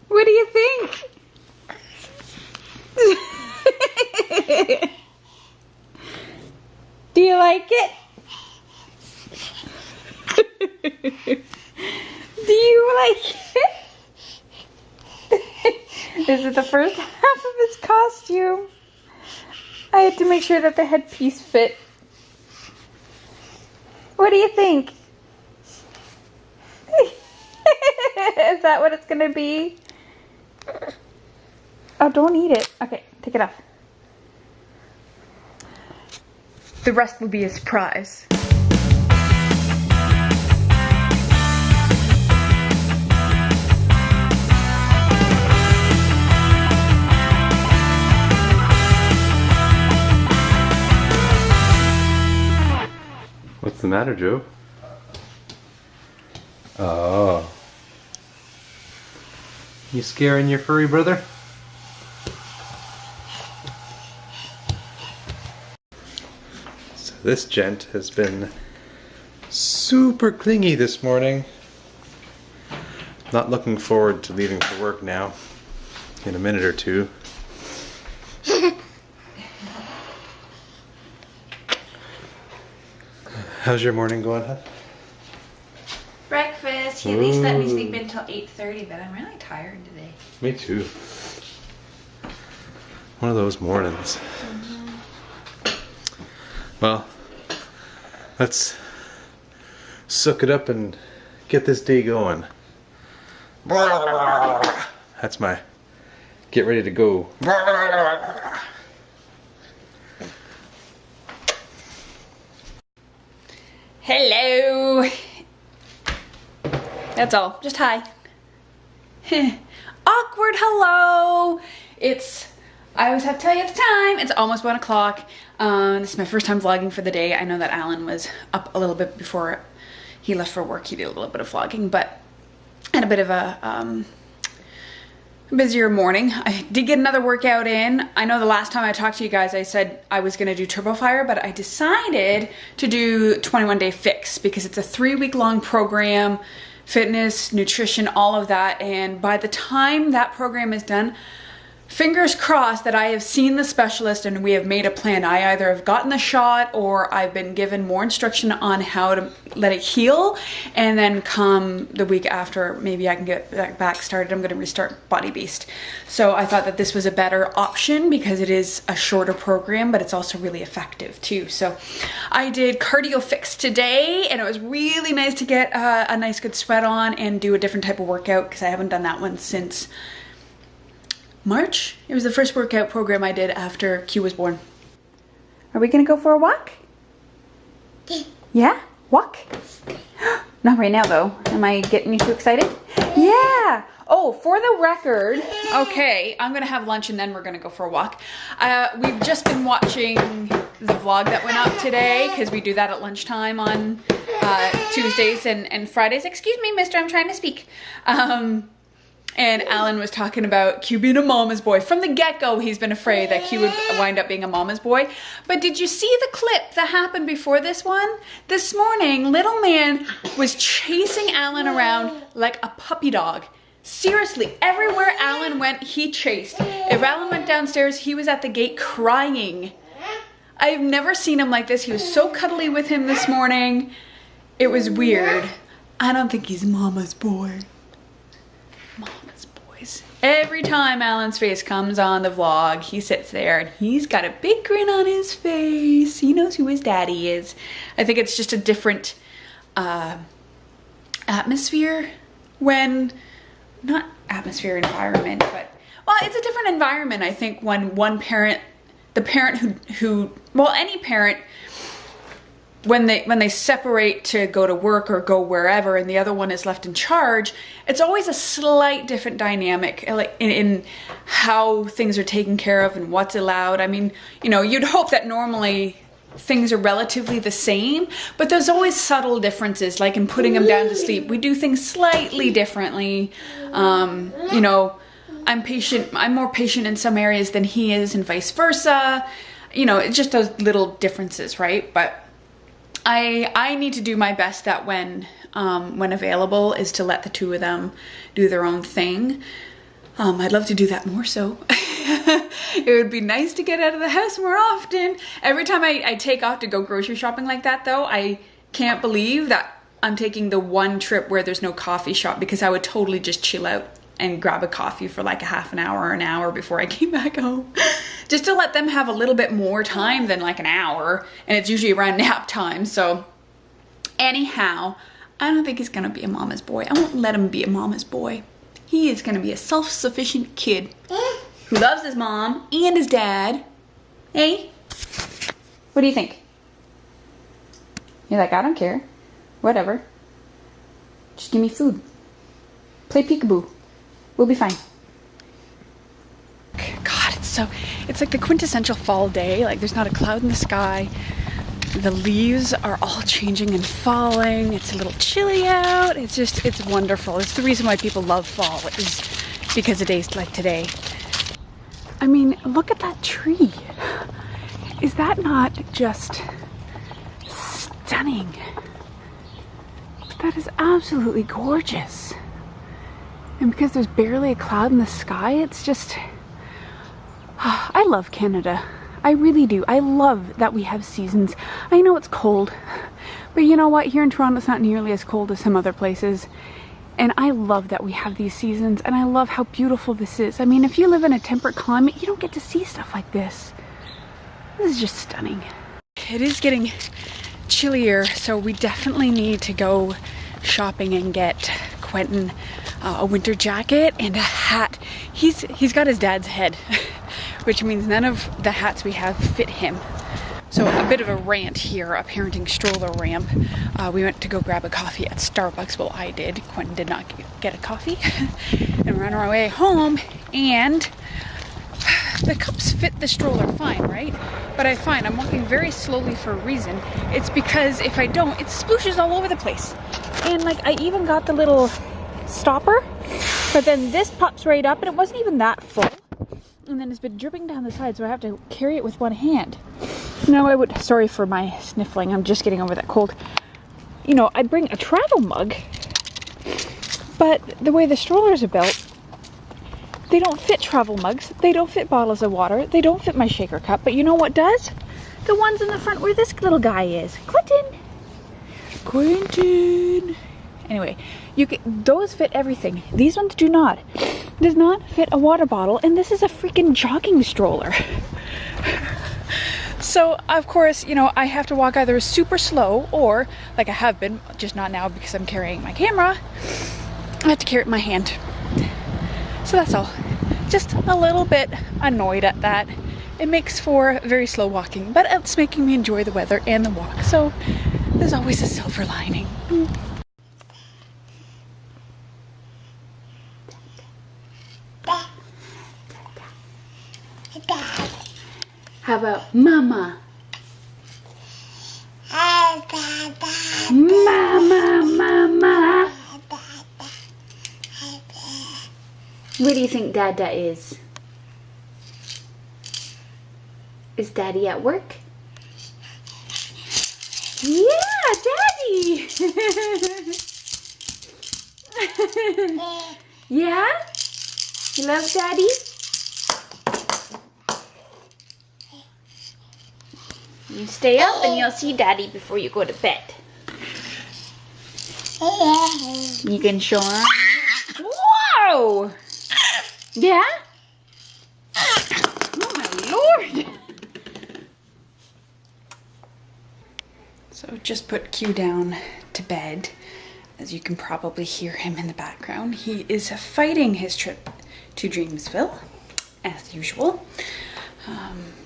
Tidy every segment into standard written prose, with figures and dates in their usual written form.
What do you think? Do you like it? Do you like it? This is the first half of his costume. I had to make sure that the headpiece fit. What do you think? Is that what it's gonna be? Oh, don't eat it. Okay, take it off. The rest will be a surprise. What's the matter, Joe? Oh. You scaring your furry brother? So this gent has been super clingy this morning. Not looking forward to leaving for work now in a minute or two. How's your morning going, huh? Breakfast. He at least let me sleep until 8:30, but I'm really tired today. Me too. One of those mornings. Well, let's suck it up and get this day going. That's my get ready to go. Hello. That's all. Just hi. Awkward hello. I always have to tell you the time. It's almost 1 o'clock. This is my first time vlogging for the day. I know that Alan was up a little bit before he left for work. He did a little bit of vlogging, but I had a bit of a busier morning. I did get another workout in. I know the last time I talked to you guys, I said I was gonna do Turbo Fire, but I decided to do 21 Day Fix because it's a 3-week-long program, fitness, nutrition, all of that. And by the time that program is done, fingers crossed that I have seen the specialist and we have made a plan. I either have gotten the shot or I've been given more instruction on how to let it heal, and then come the week after, maybe I can get that back started. I'm gonna restart Body Beast. So I thought that this was a better option because it is a shorter program, but it's also really effective too. So I did Cardio Fix today, and it was really nice to get a nice good sweat on and do a different type of workout because I haven't done that one since March. It was the first workout program I did after Q was born. Are we gonna go for a walk? Yeah? Walk? Not right now though. Am I getting you too excited? Yeah! Oh, for the record, okay, I'm gonna have lunch and then we're gonna go for a walk. We've just been watching the vlog that went up today because we do that at lunchtime on Tuesdays and Fridays. Excuse me, mister, I'm trying to speak. And Alan was talking about Q being a mama's boy. From the get-go, he's been afraid that Q would wind up being a mama's boy. But did you see the clip that happened before this one? This morning, little man was chasing Alan around like a puppy dog. Seriously, everywhere Alan went, he chased. If Alan went downstairs, he was at the gate crying. I've never seen him like this. He was so cuddly with him this morning. It was weird. I don't think he's mama's boy. Mama's boys. Every time Alan's face comes on the vlog, he sits there and he's got a big grin on his face. He knows who his daddy is. I think it's just a different atmosphere when, not atmosphere, environment, but, well, it's a different environment, I think, when one parent, the parent who well, any parent, when they separate to go to work or go wherever and the other one is left in charge, it's always a slight different dynamic like in how things are taken care of and what's allowed. I mean, you know, you'd hope that normally things are relatively the same, but there's always subtle differences, like in putting them down to sleep. We do things slightly differently. You know, I'm more patient in some areas than he is and vice versa. You know, it's just those little differences, right? But I need to do my best that when when available is to let the two of them do their own thing. I'd love to do that more so. It would be nice to get out of the house more often. Every time I take off to go grocery shopping like that though, I can't believe that I'm taking the one trip where there's no coffee shop, because I would totally just chill out and grab a coffee for like a half an hour or an hour before I came back home. Just to let them have a little bit more time than like an hour, and it's usually around nap time. So anyhow, I don't think he's gonna be a mama's boy. I won't let him be a mama's boy. He is gonna be a self-sufficient kid who loves his mom and his dad. Hey, what do you think? You're like, I don't care. Whatever. Just give me food. Play peekaboo. We'll be fine. God, it's like the quintessential fall day. Like there's not a cloud in the sky. The leaves are all changing and falling. It's a little chilly out. It's wonderful. It's the reason why people love fall, is because of days like today. I mean, look at that tree. Is that not just stunning? That is absolutely gorgeous. And because there's barely a cloud in the sky, it's just... I love Canada. I really do. I love that we have seasons. I know it's cold, but you know what? Here in Toronto, it's not nearly as cold as some other places. And I love that we have these seasons, and I love how beautiful this is. I mean, if you live in a temperate climate, you don't get to see stuff like this. This is just stunning. It is getting chillier, so we definitely need to go shopping and get Quentin a winter jacket and a hat. He's got his dad's head, which means none of the hats we have fit him. So a bit of a rant here, a parenting stroller rant. We went to go grab a coffee at Starbucks. Well, I did. Quentin did not get a coffee. And we're on our way home, and the cups fit the stroller fine, right? But I find I'm walking very slowly for a reason. It's because if I don't, it splooshes all over the place. And like, I even got the little stopper, but then this pops right up, and it wasn't even that full. And then it's been dripping down the side, so I have to carry it with one hand. No, sorry for my sniffling, I'm just getting over that cold. You know, I'd bring a travel mug, but the way the strollers are built, they don't fit travel mugs, they don't fit bottles of water, they don't fit my shaker cup, but you know what does? The ones in the front where this little guy is. Quentin! Anyway, those fit everything. These ones do not. Does not fit a water bottle, and this is a freaking jogging stroller. So, of course, you know, I have to walk either super slow, or, like I have been, just not now because I'm carrying my camera, I have to carry it in my hand. So that's all. Just a little bit annoyed at that. It makes for very slow walking, but it's making me enjoy the weather and the walk. So there's always a silver lining. How about mama? Mama. Where do you think Dada is? Is Daddy at work? Yeah, Daddy! Yeah? You love Daddy? You stay up and you'll see Daddy before you go to bed. You can show him. Whoa! Yeah? Oh my Lord! So just put Q down to bed. As you can probably hear him in the background. He is fighting his trip to Dreamsville, as usual.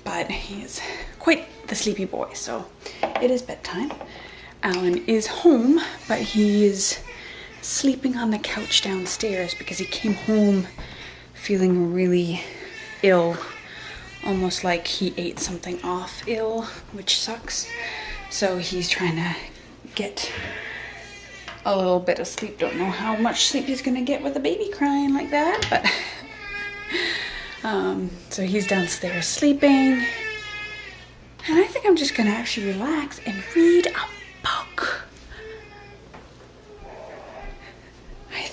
But he is quite the sleepy boy, so it is bedtime. Alan is home, but he is sleeping on the couch downstairs because he came home feeling really ill, almost like he ate something off ill, which sucks. So he's trying to get a little bit of sleep. Don't know how much sleep he's gonna get with a baby crying like that, but so he's downstairs sleeping, and I think I'm just gonna actually relax and read a book.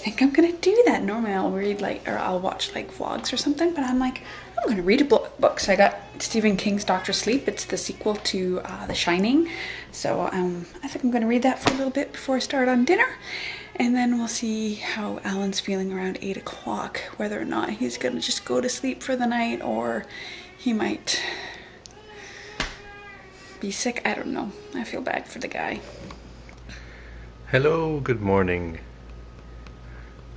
think I'm gonna do that. Normally I'll read like, or I'll watch like vlogs or something, but I'm like, I'm gonna read a book. So I got Stephen King's Dr. Sleep. It's the sequel to The Shining. So I think I'm gonna read that for a little bit before I start on dinner. And then we'll see how Alan's feeling around 8 o'clock, whether or not he's gonna just go to sleep for the night or he might be sick. I don't know. I feel bad for the guy. Hello, good morning.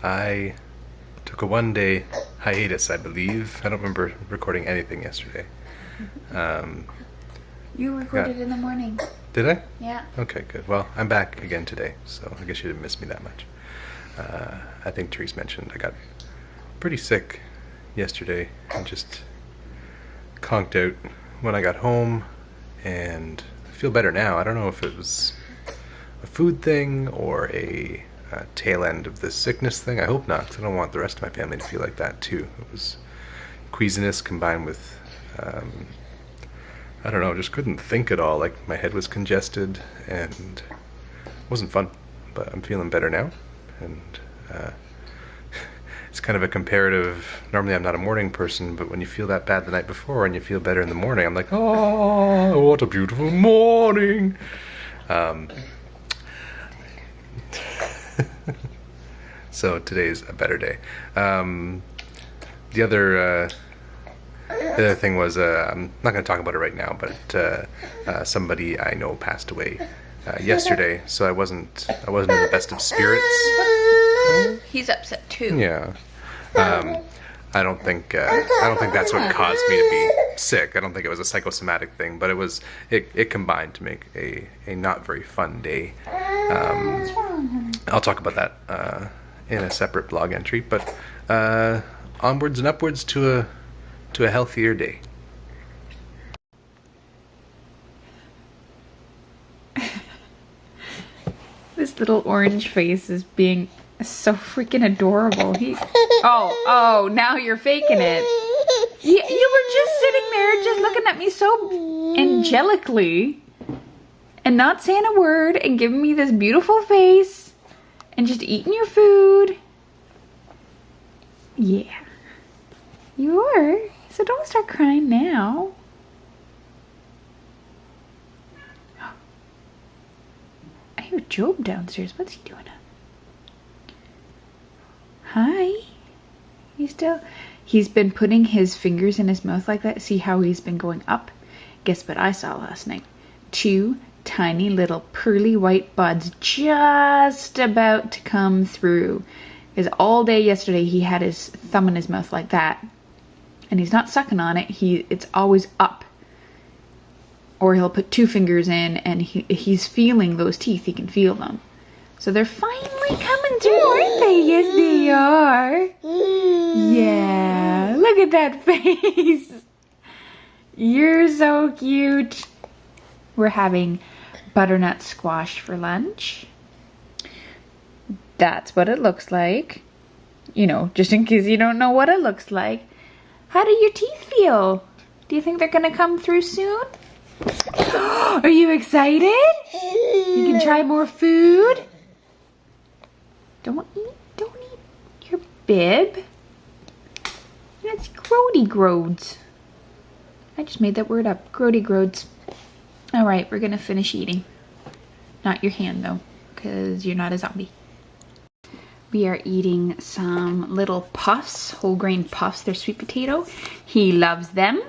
I took a one-day hiatus, I believe. I don't remember recording anything yesterday. You recorded in the morning. Did I? Yeah. Okay, good. Well, I'm back again today, so I guess you didn't miss me that much. I think Therese mentioned I got pretty sick yesterday and just conked out when I got home, and I feel better now. I don't know if it was a food thing or a tail end of this sickness thing. I hope not, because I don't want the rest of my family to feel like that too. It was queasiness combined with I don't know, just couldn't think at all. Like my head was congested and it wasn't fun, but I'm feeling better now. And it's kind of a comparative. Normally I'm not a morning person, but when you feel that bad the night before and you feel better in the morning, I'm like, oh, what a beautiful morning. So today's a better day. The other thing was, I'm not going to talk about it right now, but somebody I know passed away yesterday, so I wasn't in the best of spirits. He's upset too. Yeah. I don't think that's what caused me to be sick. I don't think it was a psychosomatic thing, but it combined to make a not very fun day. I'll talk about that in a separate blog entry, but onwards and upwards to a healthier day. This little orange face is being so freaking adorable. Oh, now you're faking it. You were just sitting there just looking at me so angelically and not saying a word and giving me this beautiful face and just eating your food. Yeah. You were. So don't start crying now. I hear Job downstairs. What's he doing? Hi. He's been putting his fingers in his mouth like that. See how he's been going up? Guess what I saw last night? 2 tiny little pearly white buds just about to come through. Because all day yesterday he had his thumb in his mouth like that. And he's not sucking on it. It's always up. Or he'll put 2 fingers in and he's feeling those teeth. He can feel them. So they're finally coming through, aren't they? Yes, they are. Yeah. Look at that face. You're so cute. We're having butternut squash for lunch. That's what it looks like. You know, just in case you don't know what it looks like. How do your teeth feel? Do you think they're going to come through soon? Are you excited? You can try more food? Don't eat your bib. That's grody grodes. I just made that word up. Grody grodes. All right, we're going to finish eating. Not your hand, though, because you're not a zombie. We are eating some little puffs, whole grain puffs. They're sweet potato. He loves them.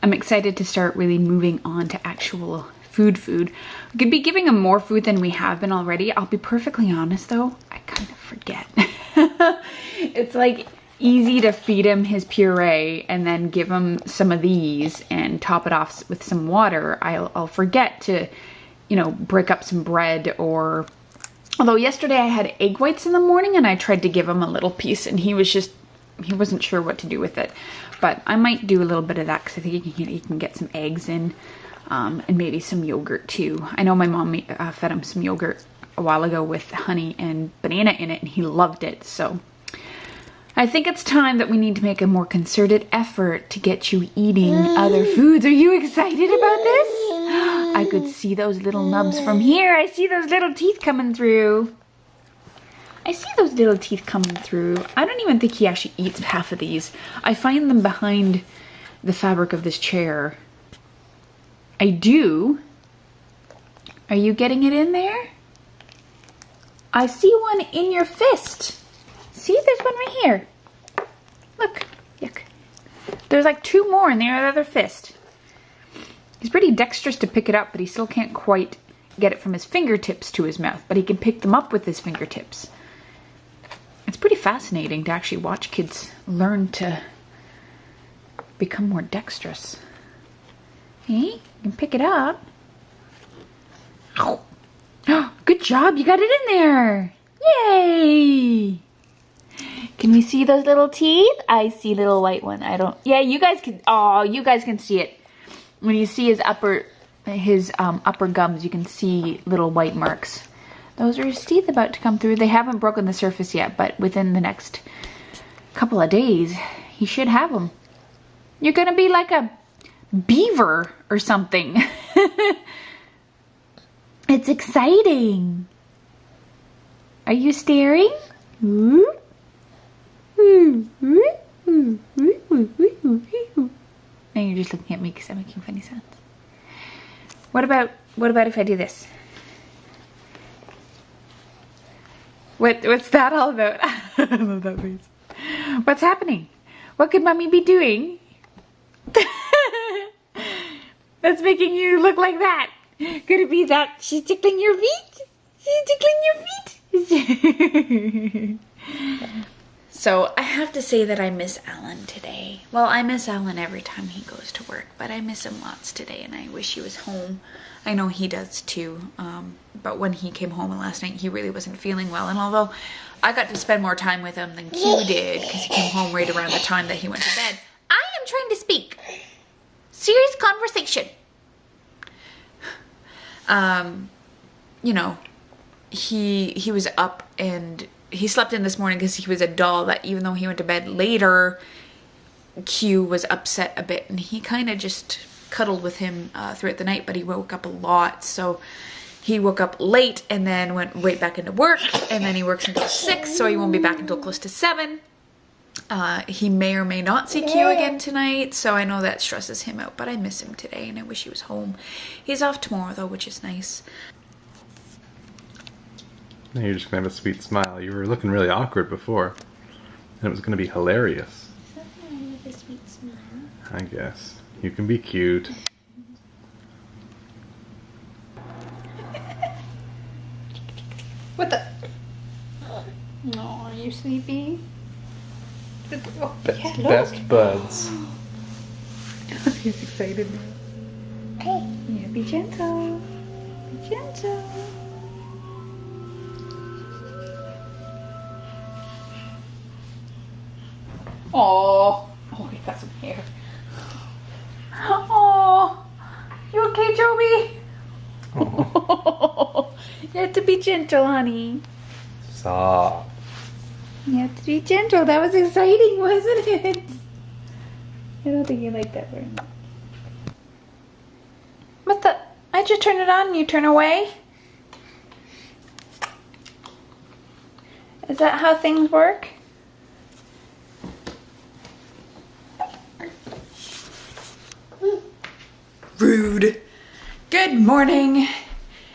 I'm excited to start really moving on to actual food. We could be giving him more food than we have been already. I'll be perfectly honest though, I kind of forget. It's like easy to feed him his puree and then give him some of these and top it off with some water. I'll forget to, break up some bread or... Although yesterday I had egg whites in the morning and I tried to give him a little piece and he wasn't sure what to do with it. But I might do a little bit of that because I think he can get some eggs in and maybe some yogurt too. I know my mom fed him some yogurt a while ago with honey and banana in it and he loved it. So I think it's time that we need to make a more concerted effort to get you eating other foods. Are you excited about this? I could see those little nubs from here. I see those little teeth coming through. I see those little teeth coming through. I don't even think he actually eats half of these. I find them behind the fabric of this chair. I do. Are you getting it in there? I see one in your fist. See, there's one right here. Look, yuck. There's like 2 more in the other fist. He's pretty dexterous to pick it up, but he still can't quite get it from his fingertips to his mouth, but he can pick them up with his fingertips. It's pretty fascinating to actually watch kids learn to become more dexterous. Hey, you can pick it up. Oh, good job, you got it in there. Yay! Can we see those little teeth? I see little white one. I don't. Yeah, you guys can. Oh, you guys can see it. When you see his upper gums, you can see little white marks. Those are his teeth about to come through. They haven't broken the surface yet, but within the next couple of days, he should have them. You're gonna be like a beaver or something. It's exciting. Are you staring? Now you're just looking at me because I'm making funny sounds. What about if I do this? What's that all about? I love that face. What's happening? What could mommy be doing? That's making you look like that. Could it be that she's tickling your feet? She's tickling your feet. So I have to say that I miss Alan today. Well, I miss Alan every time he goes to work, but I miss him lots today, and I wish he was home. I know he does too, but when he came home last night, he really wasn't feeling well, and although I got to spend more time with him than Q did, because he came home right around the time that he went to bed, I am trying to speak. Serious conversation. You know, he was up and he slept in this morning because he was a doll that even though he went to bed later, Q was upset a bit, and he kind of just cuddled with him throughout the night, but he woke up a lot. So he woke up late and then went right back into work, and then he works until 6, so he won't be back until close to 7. He may or may not see Q again tonight, so I know that stresses him out, but I miss him today and I wish he was home. He's off tomorrow though, which is nice. Now you're just gonna have a sweet smile. You were looking really awkward before, and it was gonna be hilarious. With a sweet smile. I guess. You can be cute. What the? No, are you sleepy? Oh, Best buds. He's excited now. Yeah, be gentle. Be gentle. Oh, he got some hair. Oh, you okay, Joby? Oh. You have to be gentle, honey. Stop. You have to be gentle. That was exciting, wasn't it? I don't think you like that very much. What the? I just turn it on and you turn away? Is that how things work? Rude. Good morning.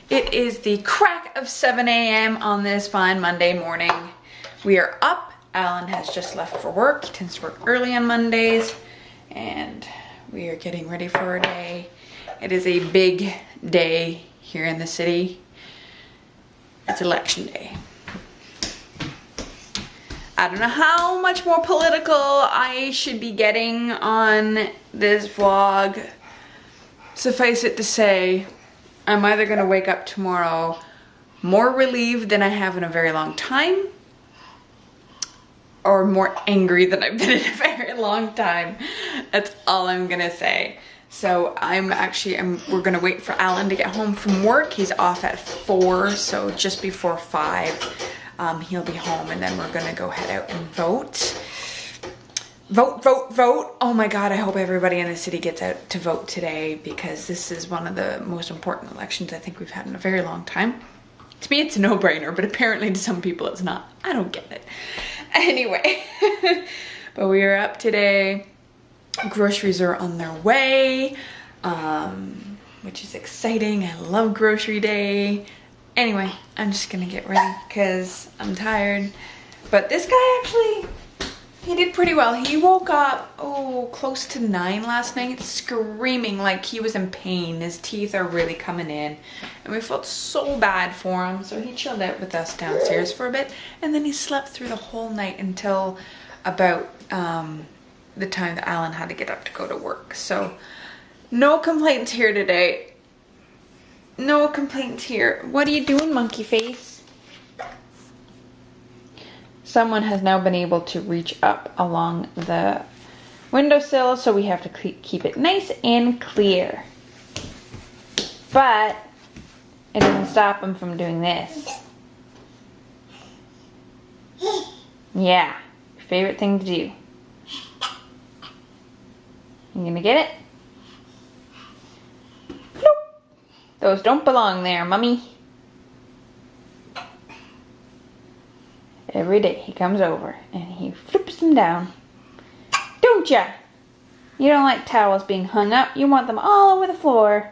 It is the crack of 7 a.m. on this fine Monday morning. We are up. Alan has just left for work. He tends to work early on Mondays. And we are getting ready for our day. It is a big day here in the city. It's election day. I don't know how much more political I should be getting on this vlog. Suffice it to say, I'm either gonna wake up tomorrow more relieved than I have in a very long time, or more angry than I've been in a very long time. That's all I'm gonna say. So we're gonna wait for Alan to get home from work. He's off at 4, so just before 5, he'll be home, and then we're gonna go head out and vote. Vote, vote, vote. Oh my God, I hope everybody in the city gets out to vote today, because this is one of the most important elections I think we've had in a very long time. To me, it's a no-brainer, but apparently to some people it's not. I don't get it. Anyway, but we are up today. Groceries are on their way, which is exciting. I love grocery day. Anyway, I'm just gonna get ready because I'm tired. But this guy actually, he did pretty well. He woke up, close to 9 last night, screaming like he was in pain. His teeth are really coming in. And we felt so bad for him. So he chilled out with us downstairs for a bit. And then he slept through the whole night until about the time that Alan had to get up to go to work. So no complaints here today. No complaints here. What are you doing, monkey face? Someone has now been able to reach up along the windowsill, so we have to keep it nice and clear. But it doesn't stop him from doing this. Yeah, your favorite thing to do. You gonna get it? Floop. Those don't belong there, Mummy. Every day he comes over and he flips them down. Don't ya? You don't like towels being hung up. You want them all over the floor.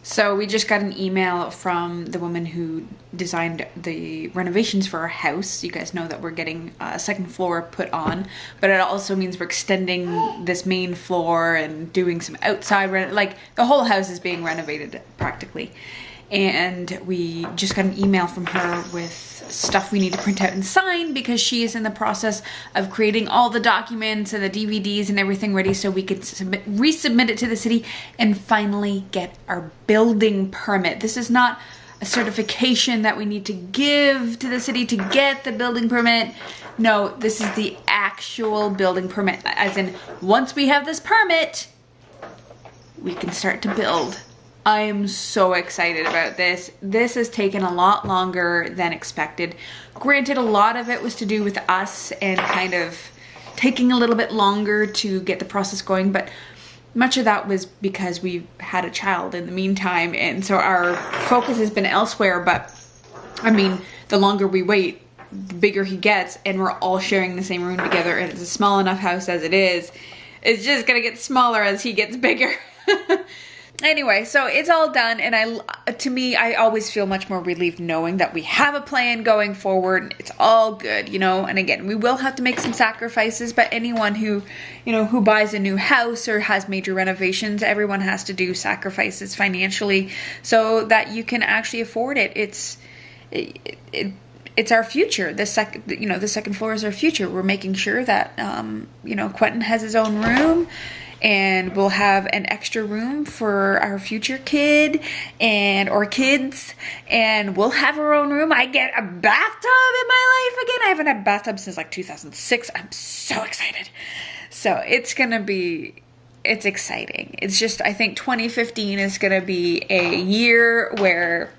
So we just got an email from the woman who designed the renovations for our house. You guys know that we're getting a second floor put on, but it also means we're extending this main floor and doing some outside, like the whole house is being renovated practically. And we just got an email from her with stuff we need to print out and sign because she is in the process of creating all the documents and the DVDs and everything ready so we can resubmit it to the city and finally get our building permit. This is not a certification that we need to give to the city to get the building permit. No, this is the actual building permit. As in, once we have this permit, we can start to build. I am so excited about this. This has taken a lot longer than expected. Granted, a lot of it was to do with us and kind of taking a little bit longer to get the process going, but much of that was because we had a child in the meantime, and so our focus has been elsewhere. But I mean, the longer we wait, the bigger he gets, and we're all sharing the same room together, and it's a small enough house as it is. It's just gonna get smaller as he gets bigger. Anyway, so it's all done, and I always feel much more relieved knowing that we have a plan going forward. It's all good, you know. And again, we will have to make some sacrifices, but anyone who, you know, who buys a new house or has major renovations, everyone has to do sacrifices financially so that you can actually afford it. It's our future. The second floor is our future. We're making sure that Quentin has his own room. And we'll have an extra room for our future kid or kids, and we'll have our own room. I get a bathtub in my life again. I haven't had a bathtub since like 2006. I'm so excited. So it's exciting. It's just, I think 2015 is going to be a year where,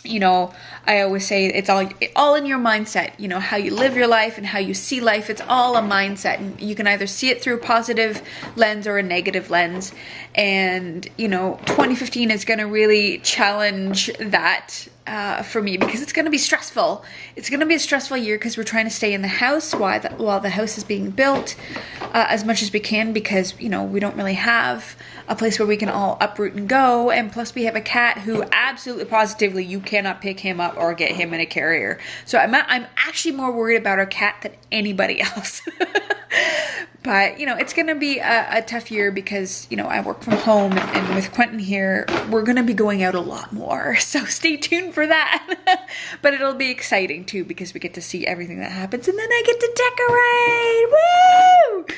you know, I always say it's all in your mindset. You know, how you live your life and how you see life. It's all a mindset. And you can either see it through a positive lens or a negative lens. And, you know, 2015 is going to really challenge that for me because it's going to be stressful. It's going to be a stressful year because we're trying to stay in the house while the house is being built as much as we can because, you know, we don't really have a place where we can all uproot and go. And plus we have a cat who absolutely positively you cannot pick him up or get him in a carrier. So I'm actually more worried about our cat than anybody else. But, you know, it's going to be a tough year because, you know, I work from home and with Quentin here, we're going to be going out a lot more. So stay tuned for that. But it'll be exciting too because we get to see everything that happens and then I get to decorate. Woo!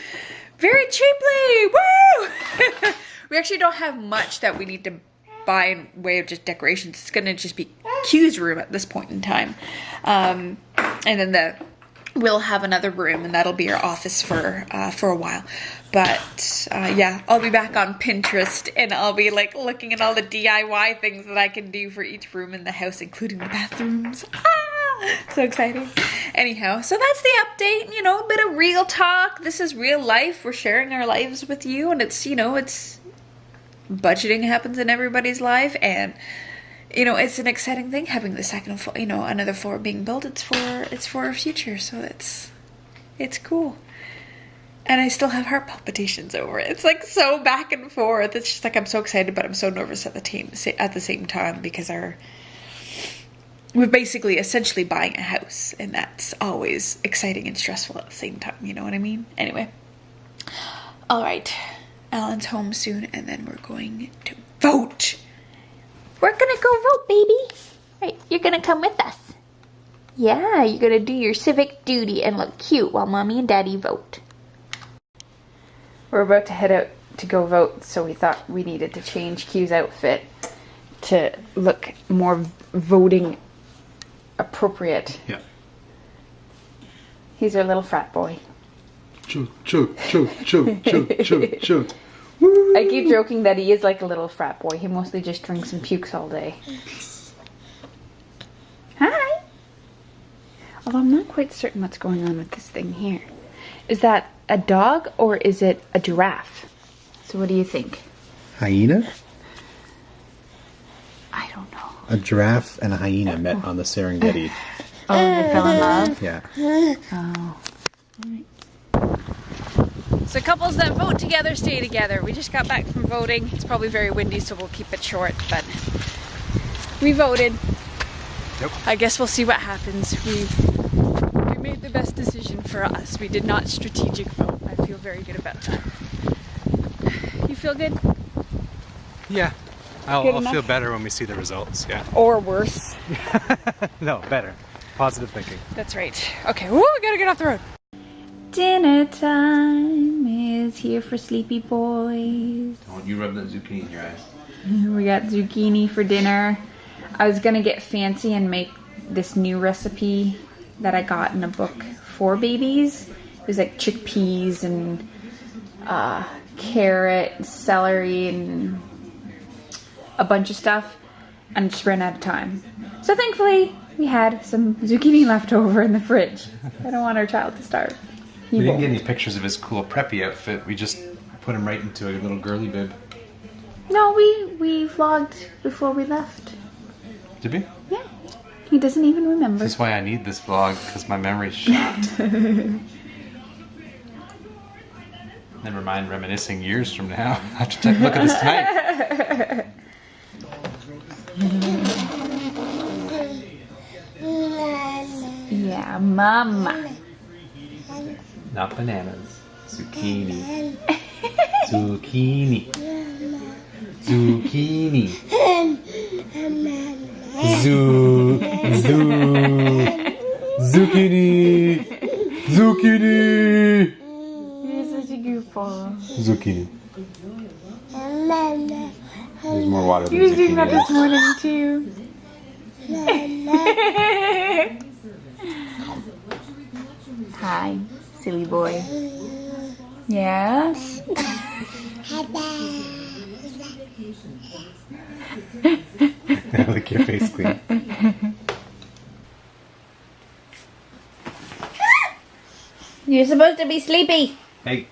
Very cheaply. Woo! We actually don't have much that we need to buy in way of just decorations. It's going to just be Q's room at this point in time. And then we'll have another room and that'll be our office for a while. But yeah, I'll be back on Pinterest and I'll be like looking at all the DIY things that I can do for each room in the house, including the bathrooms. So exciting. Anyhow, so that's the update, you know, a bit of real talk. This is real life. We're sharing our lives with you and it's, you know, it's budgeting happens in everybody's life, and you know, it's an exciting thing having the second floor, you know, another floor being built. It's for our future, so it's cool. And I still have heart palpitations over it. It's like so back and forth. It's just like I'm so excited, but I'm so nervous at the same time, because we're basically essentially buying a house, and that's always exciting and stressful at the same time. You know what I mean? Anyway, all right, Alan's home soon, and then we're going to vote. We're gonna go vote, baby. Right, you're gonna come with us. Yeah, you're gonna do your civic duty and look cute while Mommy and Daddy vote. We're about to head out to go vote, so we thought we needed to change Q's outfit to look more voting appropriate. Yeah. He's our little frat boy. Choo, choo, choo, choo, choo, choo, choo. I keep joking that he is like a little frat boy. He mostly just drinks and pukes all day. Hi! Although I'm not quite certain what's going on with this thing here. Is that a dog or is it a giraffe? So what do you think? Hyena? I don't know. A giraffe and a hyena met on the Serengeti. Oh, they fell in love? Yeah. Oh. Alright. So couples that vote together stay together. We just got back from voting. It's probably very windy, so we'll keep it short, but we voted. Yep. I guess we'll see what happens. We made the best decision for us. We did not strategic vote. I feel very good about that. You feel good? Yeah. I'll feel better when we see the results, yeah. Or worse. No, better. Positive thinking. That's right. Okay, woo, we gotta get off the road. Dinner time is here for sleepy boys. Don't you rub that zucchini in your eyes. We got zucchini for dinner. I was gonna get fancy and make this new recipe that I got in a book for babies. It was like chickpeas and carrot, celery, and a bunch of stuff, and just ran out of time. So thankfully, we had some zucchini left over in the fridge. I don't want our child to starve. We didn't get any pictures of his cool preppy outfit. We just put him right into a little girly bib. No, we vlogged before we left. Did we? Yeah. He doesn't even remember. This is why I need this vlog, because my memory's shot. Never mind reminiscing years from now. I have to look at this tonight. Yeah, mama. Not bananas. Zucchini. Zucchini. Zucchini. Zucchini. Zucchini. You're such a goofball. Zucchini. There's more water than You was doing that zucchini. this morning too. Hi, silly boy. Yeah? Lick your face clean. You're supposed to be sleepy. Hey.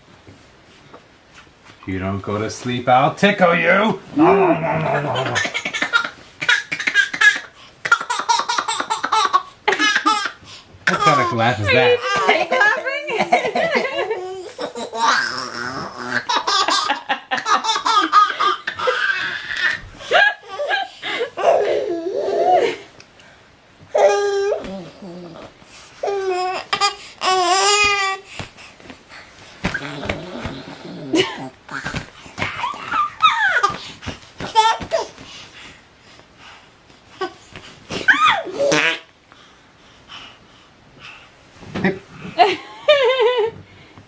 If you don't go to sleep, I'll tickle you. No. What kind of laugh is that?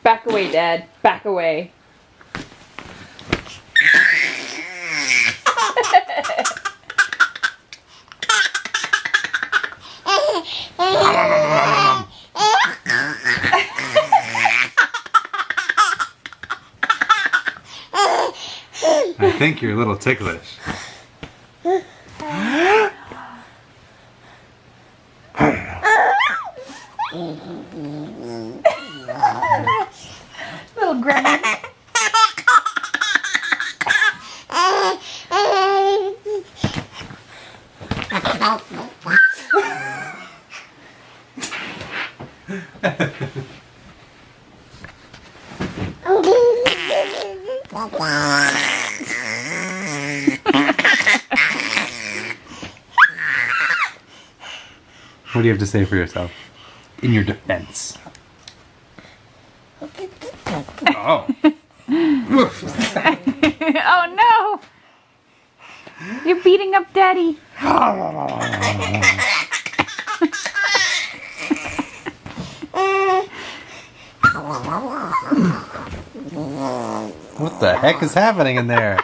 Back away, Dad. Back away. I think you're a little ticklish. Little grandma. What do you have to say for yourself? In your defense. Oh. Oh no! You're beating up Daddy. What the heck is happening in there?